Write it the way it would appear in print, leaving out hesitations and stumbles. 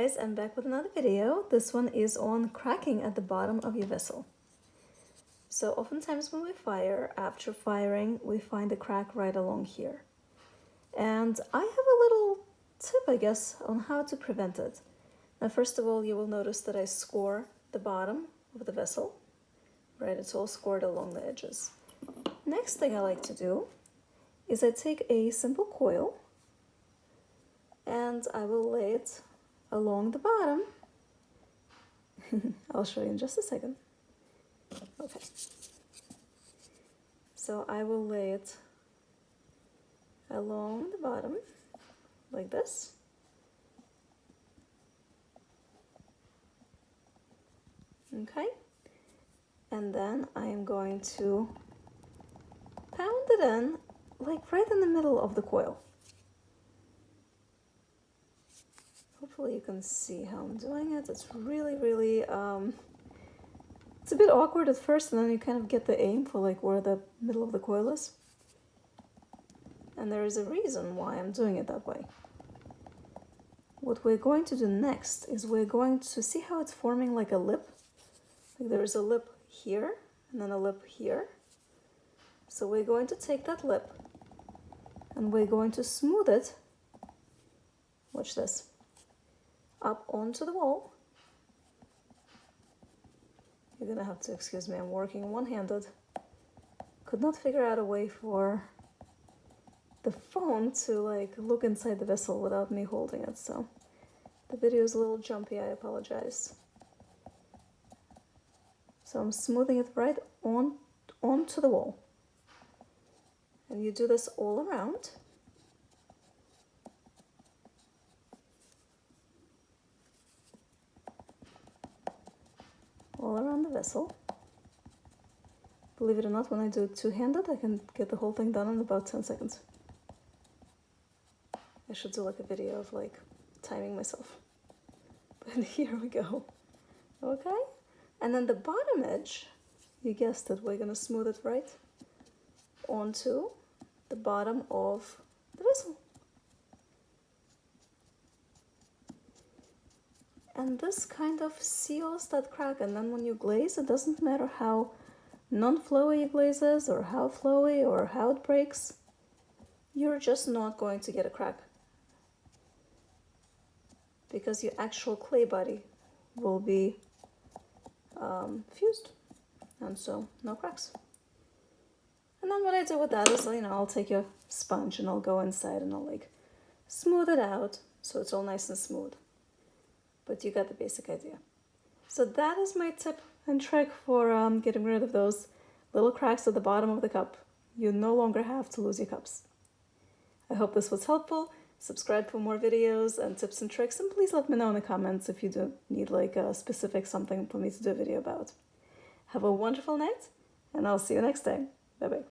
guys, I'm back with another video. This one is on cracking at the bottom of your vessel. So oftentimes when we fire, after firing, we find a crack right along here. And I have a little tip, I guess, on how to prevent it. Now, first of all, you will notice that I score the bottom of the vessel, right? It's all scored along the edges. Next thing I like to do is I take a simple coil and I will lay it along the bottom. I'll show you in just a second. Okay. So I will lay it along the bottom like this. Okay. And then I am going to pound it in, like right in the middle of the coil. Hopefully you can see how I'm doing it. It's really, it's a bit awkward at first, and then you kind of get the aim for like where the middle of the coil is. And there is a reason why I'm doing it that way. What we're going to do next is we're going to see how it's forming like a lip. Like there is a lip here and then a lip here. So we're going to take that lip and we're going to smooth it, watch this, up onto the wall. You're gonna have to excuse me, I'm working one-handed. Could not figure out a way for the phone to like look inside the vessel without me holding it, so the video is a little jumpy, I apologize. So I'm smoothing it right onto the wall. And you do this all around. All around the vessel. Believe it or not, when I do it two-handed, I can get the whole thing done in about 10 seconds. I should do like a video of like timing myself. But here we go. Okay? And then the bottom edge, you guessed it, we're gonna smooth it right onto the bottom of the vessel. And this kind of seals that crack, and then when you glaze, it doesn't matter how non-flowy your glaze is, or how flowy, or how it breaks, you're just not going to get a crack. Because your actual clay body will be fused, and so no cracks. And then what I do with that is, you know, I'll take a sponge and I'll go inside and I'll like smooth it out so it's all nice and smooth. But you got the basic idea. So that is my tip and trick for getting rid of those little cracks at the bottom of the cup. You no longer have to lose your cups. I hope this was helpful. Subscribe for more videos and tips and tricks, and please let me know in the comments if you do need like a specific something for me to do a video about. Have a wonderful night, and I'll see you next time. Bye-bye.